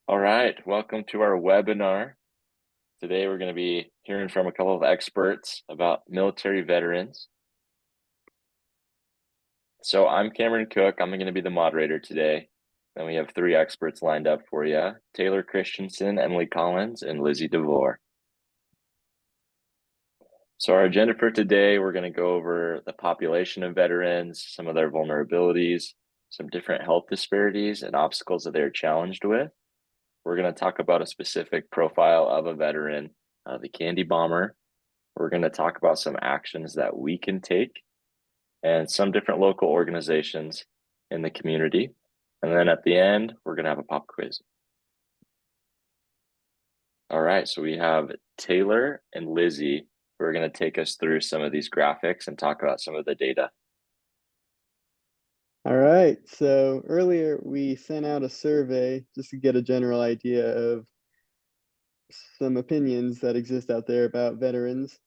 All right, welcome to our webinar. Today we're going to be hearing from a couple of experts about military veterans. So I'm Cameron Cook. I'm going to be the moderator today. And we have three experts lined up for you: Taylor Christensen, Emily Collins, and Lizzie DeVore. So our agenda for today, we're going to go over the population of veterans, some of their vulnerabilities, some different health disparities and obstacles that they're challenged with. We're going to talk about a specific profile of a veteran, the Candy Bomber. We're going to talk about some actions that we can take and some different local organizations in the community. And then at the end, we're going to have a pop quiz. All right, so we have Taylor and Lizzie who are going to take us through some of these graphics and talk about some of the data. All right, so earlier we sent out a survey just to get a general idea of some opinions that exist out there about veterans.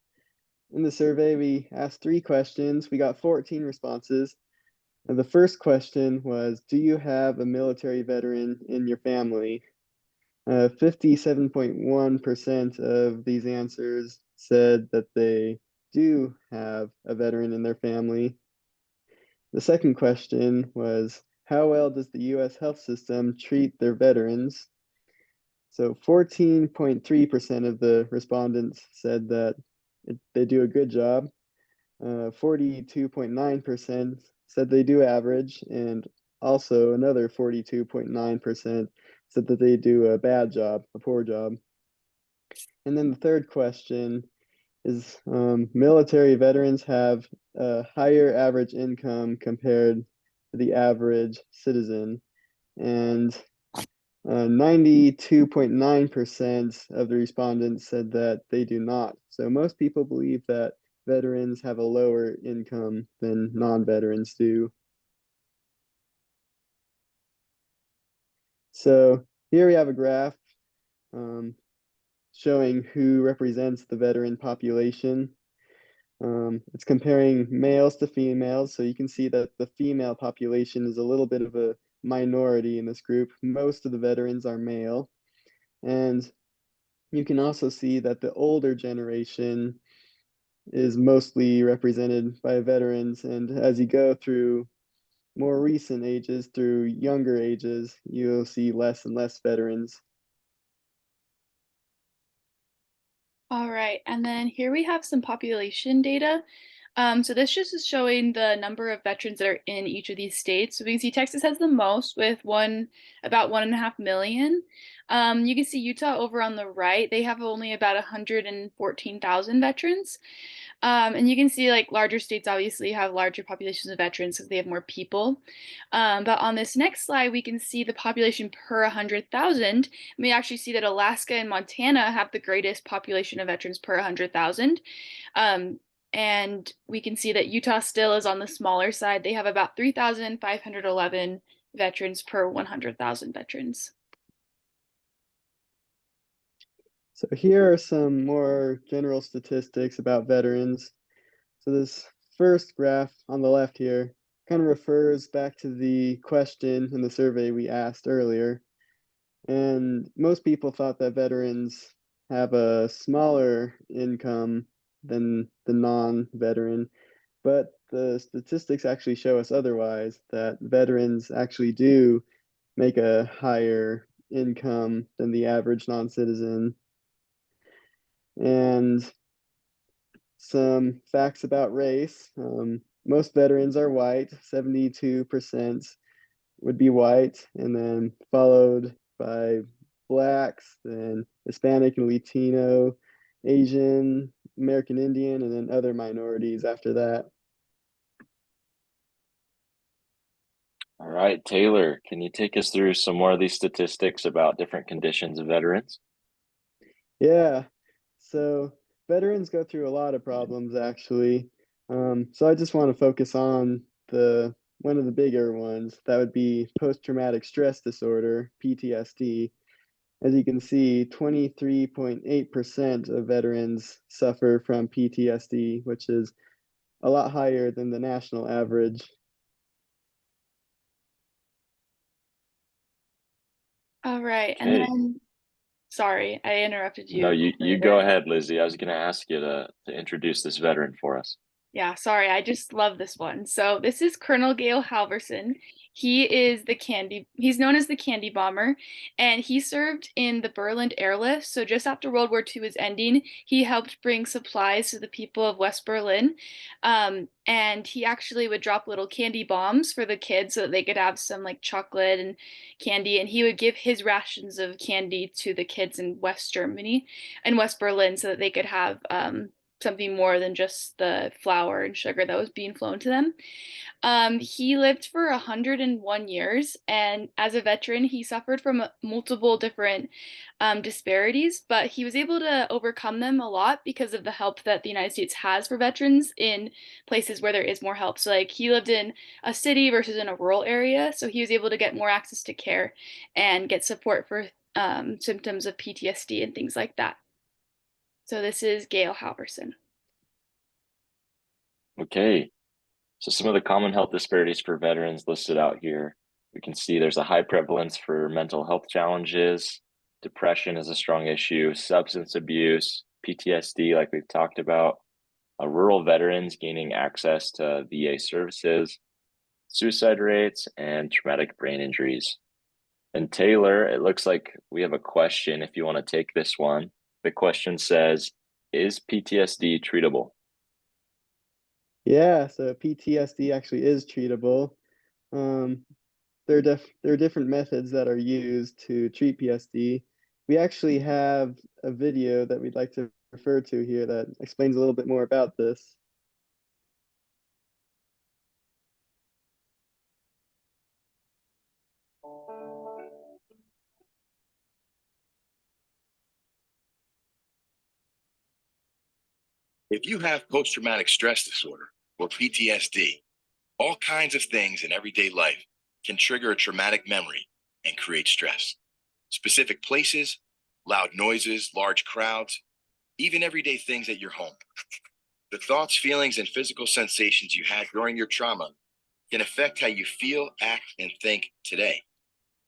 In the survey, we asked 3 questions. We got 14 responses. And the first question was, do you have a military veteran in your family? 57.1% of these answers said that they do have a veteran in their family. The second question was, how well does the US health system treat their veterans? So 14.3% of the respondents said that they do a good job. 42.9% said they do average, and also another 42.9% said that they do a bad job, a poor job. And then the third question is military veterans have a higher average income compared to the average citizen. And 92.9% of the respondents said that they do not. So most people believe that veterans have a lower income than non-veterans do. So here we have a graph um, showing who represents the veteran population. It's comparing males to females, so you can see that the female population is a little bit of a minority in this group. Most of the veterans are male, and you can also see that the older generation is mostly represented by veterans, and as you go through more recent ages, through younger ages, you'll see less and less veterans. All right, and then here we have some population data. So this just is showing the number of veterans that are in each of these states. So we can see Texas has the most with about 1.5 million. You can see Utah over on the right, they have only about 114,000 veterans. And you can see like larger states obviously have larger populations of veterans because they have more people. But on this next slide, we can see the population per 100,000. We actually see that Alaska and Montana have the greatest population of veterans per 100,000. And we can see that Utah still is on the smaller side. They have about 3,511 veterans per 100,000 veterans. So here are some more general statistics about veterans. So this first graph on the left here kind of refers back to the question in the survey we asked earlier. And most people thought that veterans have a smaller income than the non-veteran, but the statistics actually show us otherwise, that veterans actually do make a higher income than the average non-citizen. And some facts about race. Most veterans are white, 72% would be white, and then followed by blacks, then Hispanic and Latino, Asian, American Indian, and then other minorities after that. All right, Taylor, can you take us through some more of these statistics about different conditions of veterans? Yeah, so veterans go through a lot of problems actually. So I just want to focus on the one of the bigger ones. That would be post-traumatic stress disorder, PTSD. As you can see, 23.8% of veterans suffer from PTSD, which is a lot higher than the national average. All right. And Okay. then, sorry, I interrupted No, you. you go ahead, Lizzie. I was going to ask you to introduce this veteran for us. Yeah, sorry, I just love this one. So this is Colonel Gale Halverson. He's known as the Candy Bomber, and he served in the Berlin Airlift. So just after World War II was ending, he helped bring supplies to the people of West Berlin. And he actually would drop little candy bombs for the kids so that they could have some like chocolate and candy. And he would give his rations of candy to the kids in West Germany and West Berlin so that they could have something more than just the flour and sugar that was being flown to them. He lived for 101 years, and as a veteran, he suffered from multiple different disparities, but he was able to overcome them a lot because of the help that the United States has for veterans in places where there is more help. So, like, he lived in a city versus in a rural area, so he was able to get more access to care and get support for symptoms of PTSD and things like that. So this is Gail Halverson. Okay. So some of the common health disparities for veterans listed out here. We can see there's a high prevalence for mental health challenges. Depression is a strong issue, substance abuse, PTSD, like we've talked about, rural veterans gaining access to VA services, suicide rates, and traumatic brain injuries. And Taylor, it looks like we have a question if you want to take this one. The question says, is PTSD treatable? Yeah, so PTSD actually is treatable. Um, there are different methods that are used to treat PSD. We actually have a video that we'd like to refer to here that explains a little bit more about this. If you have post-traumatic stress disorder or PTSD, all kinds of things in everyday life can trigger a traumatic memory and create stress. Specific places, loud noises, large crowds, even everyday things at your home. The thoughts, feelings, and physical sensations you had during your trauma can affect how you feel, act, and think today.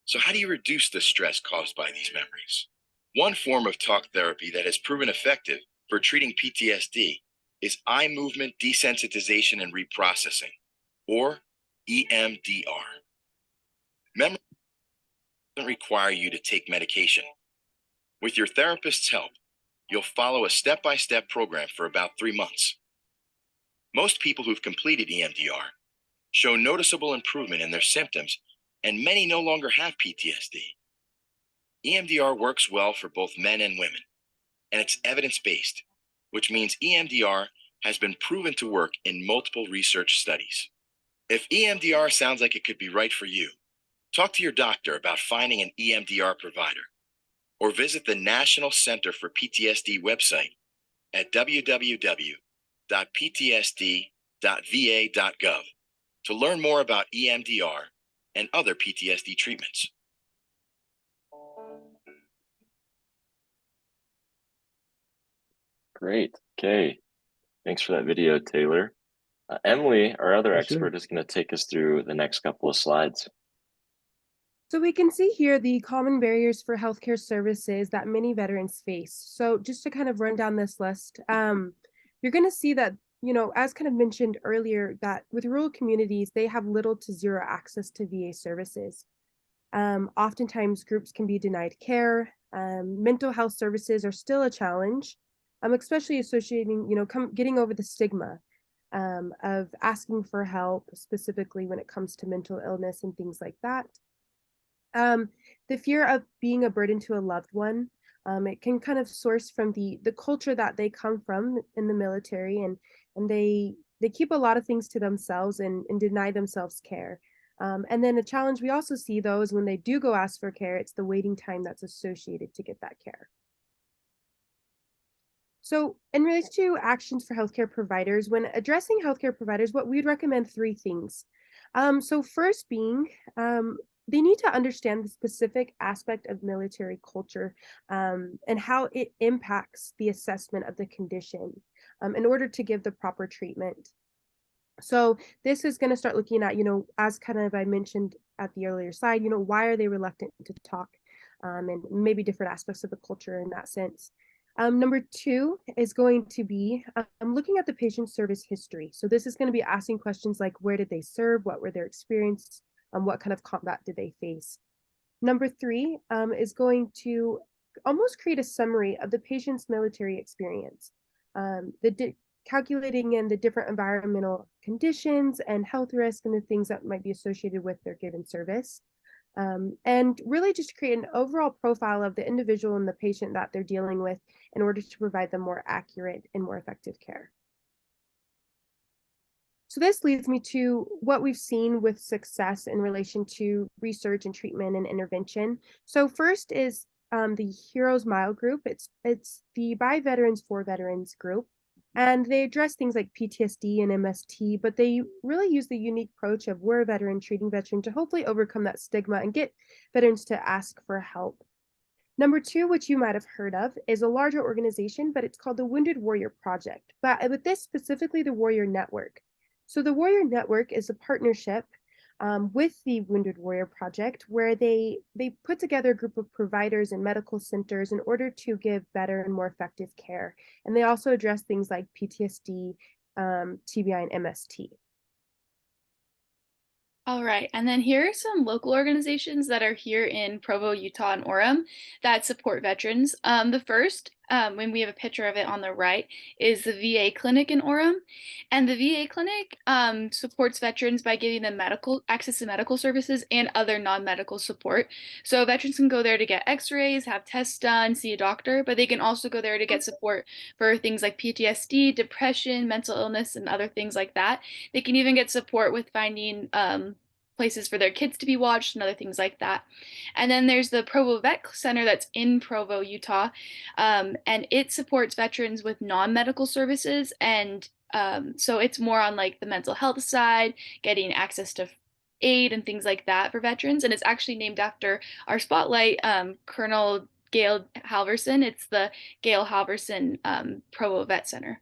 So, how do you reduce the stress caused by these memories? One form of talk therapy that has proven effective for treating PTSD is eye movement desensitization and reprocessing, or EMDR. Memory doesn't require you to take medication. With your therapist's help, you'll follow a step-by-step program for about 3 months. Most people who've completed EMDR show noticeable improvement in their symptoms, and many no longer have PTSD. EMDR works well for both men and women, and it's evidence-based, which means EMDR has been proven to work in multiple research studies. If EMDR sounds like it could be right for you, talk to your doctor about finding an EMDR provider, or visit the National Center for PTSD website at www.ptsd.va.gov to learn more about EMDR and other PTSD treatments. Great. Okay. Thanks for that video, Taylor. Emily, our other For expert, sure. is going to take us through the next couple of slides. So we can see here the common barriers for healthcare services that many veterans face. So just to kind of run down this list, you're going to see that, as kind of mentioned earlier, that with rural communities, they have little to zero access to VA services. Oftentimes groups can be denied care. Mental health services are still a challenge, especially associating, getting over the stigma of asking for help, specifically when it comes to mental illness and things like that. The fear of being a burden to a loved one, it can kind of source from the culture that they come from in the military, and they keep a lot of things to themselves and deny themselves care. And then a challenge we also see, though, is when they do go ask for care, it's the waiting time that's associated to get that care. So in relation to actions for healthcare providers, when addressing healthcare providers, what we'd recommend 3 things. So first being, they need to understand the specific aspect of military culture and how it impacts the assessment of the condition in order to give the proper treatment. So this is going to start looking at, as kind of I mentioned at the earlier slide, why are they reluctant to talk? and maybe different aspects of the culture in that sense. Number two is going to be looking at the patient service history. So this is going to be asking questions like, where did they serve? What were their experience? What kind of combat did they face? Number three is going to almost create a summary of the patient's military experience. Calculating in the different environmental conditions and health risk and the things that might be associated with their given service. And really just create an overall profile of the individual and the patient that they're dealing with in order to provide them more accurate and more effective care. So this leads me to what we've seen with success in relation to research and treatment and intervention. So first is the Heroes Mile group. It's the By Veterans for Veterans group. And they address things like PTSD and MST, but they really use the unique approach of we're a veteran treating veteran to hopefully overcome that stigma and get veterans to ask for help. Number two, which you might have heard of, is a larger organization, but it's called the Wounded Warrior Project. But with this specifically, the Warrior Network. So the Warrior Network is a partnership with the Wounded Warrior Project, where they put together a group of providers and medical centers in order to give better and more effective care. And they also address things like PTSD, TBI, and MST. All right, and then here are some local organizations that are here in Provo, Utah, and Orem that support veterans. The first, when we have a picture of it on the right, is the VA clinic in Orem, and the VA clinic supports veterans by giving them access to medical services and other non-medical support. So veterans can go there to get X-rays, have tests done, see a doctor, but they can also go there to get support for things like PTSD, depression, mental illness, and other things like that. They can even get support with finding places for their kids to be watched and other things like that. And then there's the Provo Vet Center that's in Provo, Utah, and it supports veterans with non-medical services. And so it's more on like the mental health side, getting access to aid and things like that for veterans. And it's actually named after our spotlight, Colonel Gail Halverson. It's the Gail Halverson Provo Vet Center.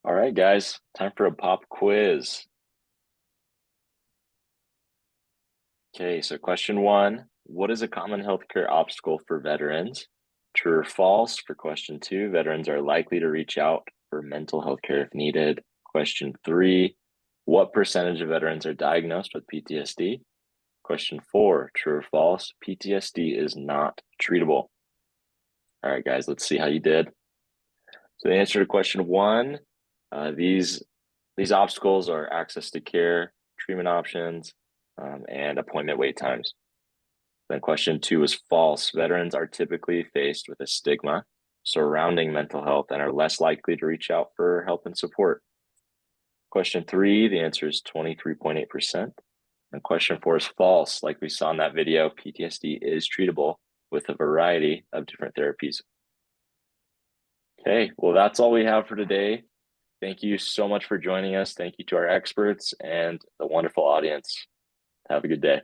All right, guys, time for a pop quiz. Okay, so question one, what is a common healthcare obstacle for veterans? True or false? For question two, veterans are likely to reach out for mental health care if needed. Question three, what percentage of veterans are diagnosed with PTSD? Question four, true or false? PTSD is not treatable. All right, guys, let's see how you did. So the answer to question one, these obstacles are access to care, treatment options, and appointment wait times. Then question two is false. Veterans are typically faced with a stigma surrounding mental health and are less likely to reach out for help and support. Question three, the answer is 23.8%. And question four is false. Like we saw in that video, PTSD is treatable with a variety of different therapies. Okay, well, that's all we have for today. Thank you so much for joining us. Thank you to our experts and the wonderful audience. Have a good day.